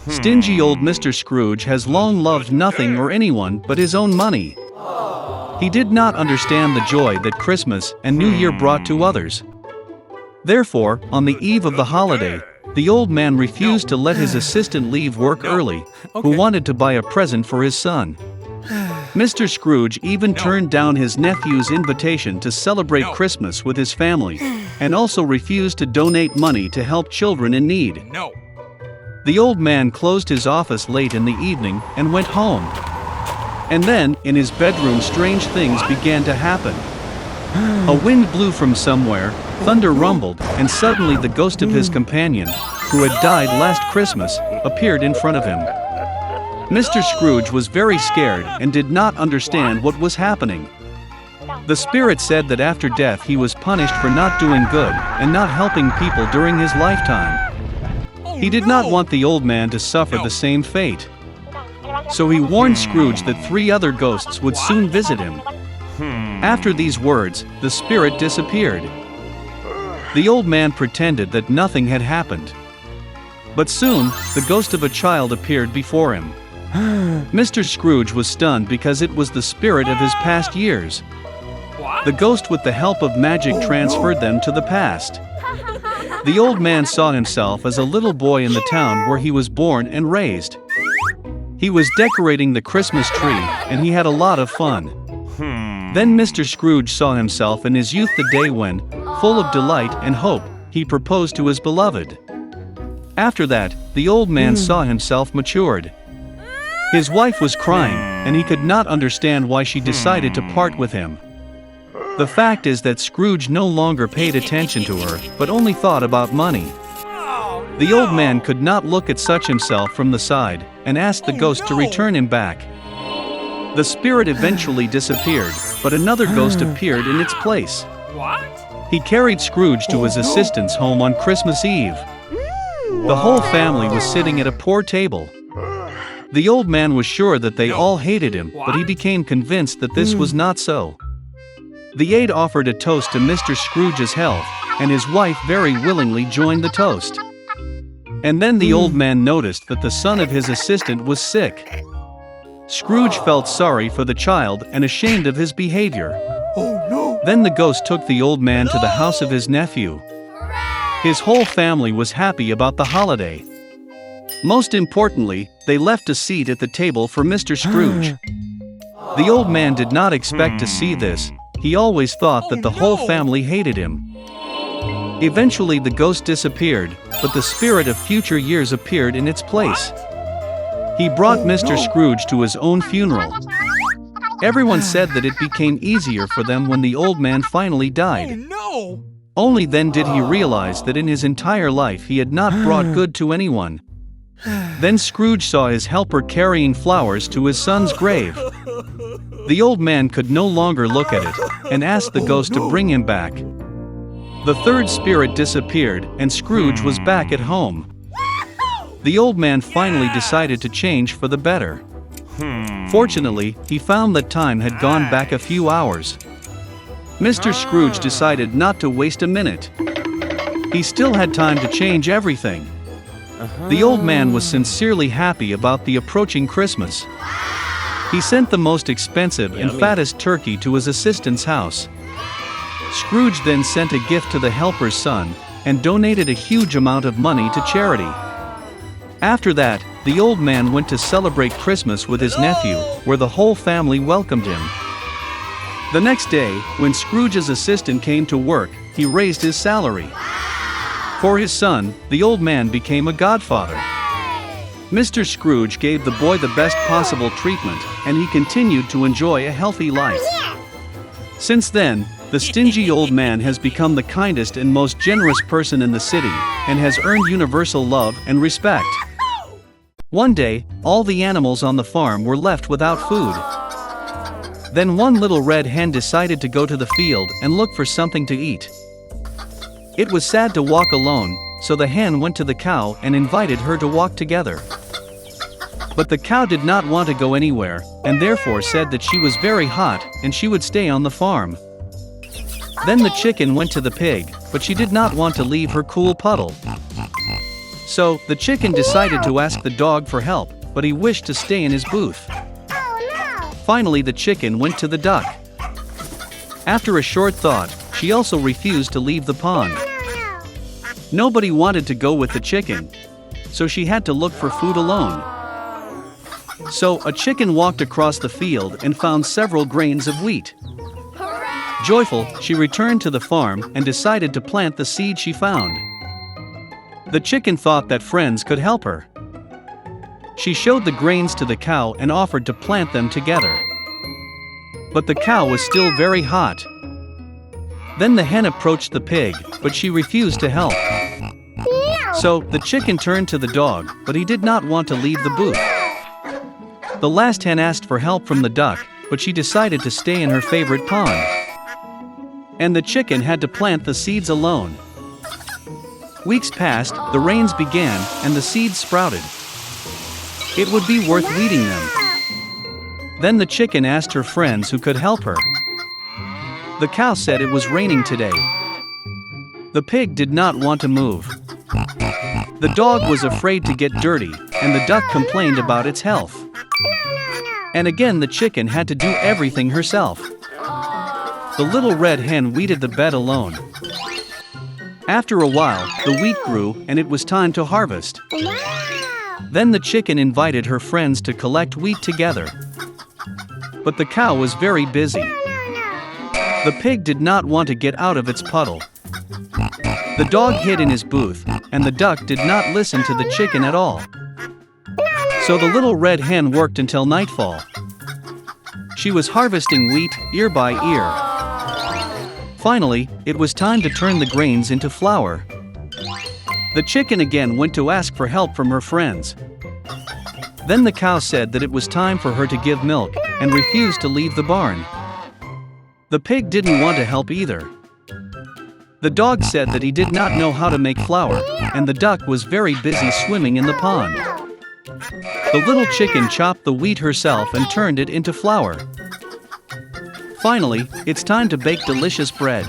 Stingy old Mr. Scrooge has long loved nothing or anyone but his own money. He did not understand the joy that Christmas and New Year brought to others. Therefore, on the eve of the holiday, the old man refused to let his assistant leave work early, who wanted to buy a present for his son. Mr. Scrooge even turned down his nephew's invitation to celebrate Christmas with his family, and also refused to donate money to help children in need. The old man closed his office late in the evening and went home. And then, in his bedroom, strange things began to happen. A wind blew from somewhere, thunder rumbled, and suddenly the ghost of his companion, who had died last Christmas, appeared in front of him. Mr. Scrooge was very scared and did not understand what was happening. The spirit said that after death he was punished for not doing good and not helping people during his lifetime. He did not want the old man to suffer the same fate. So he warned Scrooge that 3 other ghosts would soon visit him. After these words, the spirit disappeared. The old man pretended that nothing had happened. But soon, the ghost of a child appeared before him. Mr. Scrooge was stunned because it was the spirit of his past years. The ghost, with the help of magic, transferred them to the past. The old man saw himself as a little boy in the town where he was born and raised. He was decorating the Christmas tree, and he had a lot of fun. Then Mr. Scrooge saw himself in his youth, the day when, full of delight and hope, he proposed to his beloved. After that, the old man saw himself matured. His wife was crying, and he could not understand why she decided to part with him. The fact is that Scrooge no longer paid attention to her, but only thought about money. The old man could not look at such himself from the side, and asked the ghost to return him back. The spirit eventually disappeared, but another ghost appeared in its place. He carried Scrooge to his assistant's home on Christmas Eve. The whole family was sitting at a poor table. The old man was sure that they all hated him, but he became convinced that this was not so. The aide offered a toast to Mr. Scrooge's health, and his wife very willingly joined the toast. And then the old man noticed that the son of his assistant was sick. Scrooge felt sorry for the child and ashamed of his behavior. Then the ghost took the old man to the house of his nephew. His whole family was happy about the holiday. Most importantly, they left a seat at the table for Mr. Scrooge. The old man did not expect to see this. He always thought that the whole family hated him. Eventually the ghost disappeared, but the spirit of future years appeared in its place. He brought Mr. Scrooge to his own funeral. Everyone said that it became easier for them when the old man finally died. Only then did he realize that in his entire life he had not brought good to anyone. Then Scrooge saw his helper carrying flowers to his son's grave. The old man could no longer look at it, and asked the ghost to bring him back. The third spirit disappeared, and Scrooge was back at home. The old man finally decided to change for the better. Fortunately, he found that time had gone back a few hours. Mr. Scrooge decided not to waste a minute. He still had time to change everything. The old man was sincerely happy about the approaching Christmas. He sent the most expensive and fattest turkey to his assistant's house. Scrooge then sent a gift to the helper's son, and donated a huge amount of money to charity. After that, the old man went to celebrate Christmas with his nephew, where the whole family welcomed him. The next day, when Scrooge's assistant came to work, he raised his salary. For his son, the old man became a godfather. Mr. Scrooge gave the boy the best possible treatment, and he continued to enjoy a healthy life. Since then, the stingy old man has become the kindest and most generous person in the city, and has earned universal love and respect. One day, all the animals on the farm were left without food. Then one little red hen decided to go to the field and look for something to eat. It was sad to walk alone, so the hen went to the cow and invited her to walk together. But the cow did not want to go anywhere, and therefore said that she was very hot and she would stay on the farm. Then the chicken went to the pig, but she did not want to leave her cool puddle. So, the chicken decided to ask the dog for help, but he wished to stay in his booth. Finally, the chicken went to the duck. After a short thought, she also refused to leave the pond. Nobody wanted to go with the chicken, so she had to look for food alone. So, a chicken walked across the field and found several grains of wheat. Joyful, she returned to the farm and decided to plant the seed she found. The chicken thought that friends could help her. She showed the grains to the cow and offered to plant them together. But the cow was still very hot. Then the hen approached the pig, but she refused to help. So, the chicken turned to the dog, but he did not want to leave the booth. The last hen asked for help from the duck, but she decided to stay in her favorite pond. And the chicken had to plant the seeds alone. Weeks passed, the rains began, and the seeds sprouted. It would be worth weeding them. Then the chicken asked her friends who could help her. The cow said it was raining today. The pig did not want to move. The dog was afraid to get dirty, and the duck complained about its health. And again the chicken had to do everything herself. The little red hen weeded the bed alone. After a while, the wheat grew and it was time to harvest. Then the chicken invited her friends to collect wheat together. But the cow was very busy. The pig did not want to get out of its puddle. The dog hid in his booth, and the duck did not listen to the chicken at all. So the little red hen worked until nightfall. She was harvesting wheat ear by ear. Finally, it was time to turn the grains into flour. The chicken again went to ask for help from her friends. Then the cow said that it was time for her to give milk, and refused to leave the barn. The pig didn't want to help either. The dog said that he did not know how to make flour, and the duck was very busy swimming in the pond. The little chicken chopped the wheat herself and turned it into flour. Finally, it's time to bake delicious bread.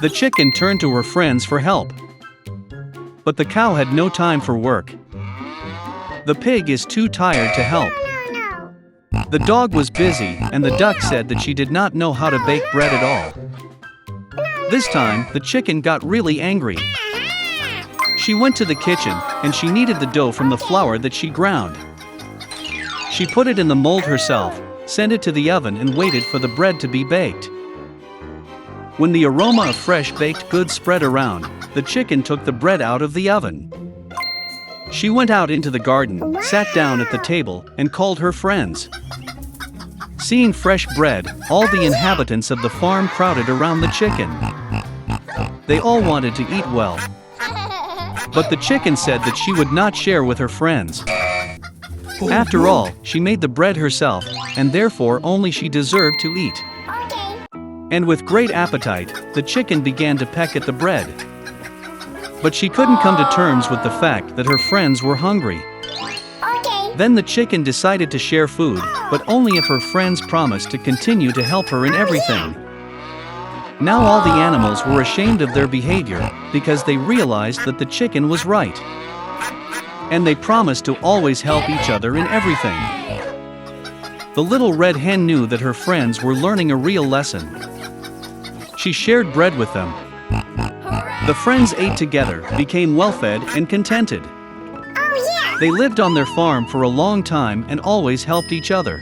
The chicken turned to her friends for help. But the cow had no time for work. The pig is too tired to help. The dog was busy, and the duck said that she did not know how to bake bread at all. This time, the chicken got really angry. She went to the kitchen, and she kneaded the dough from the flour that she ground. She put it in the mold herself, sent it to the oven and waited for the bread to be baked. When the aroma of fresh baked goods spread around, the chicken took the bread out of the oven. She went out into the garden, sat down at the table, and called her friends. Seeing fresh bread, all the inhabitants of the farm crowded around the chicken. They all wanted to eat well. But the chicken said that she would not share with her friends. After all, she made the bread herself, and therefore only she deserved to eat. And with great appetite, the chicken began to peck at the bread. But she couldn't come to terms with the fact that her friends were hungry. Then the chicken decided to share food, but only if her friends promised to continue to help her in everything. Now all the animals were ashamed of their behavior, because they realized that the chicken was right. And they promised to always help each other in everything. The little red hen knew that her friends were learning a real lesson. She shared bread with them. The friends ate together, became well-fed and contented. They lived on their farm for a long time and always helped each other.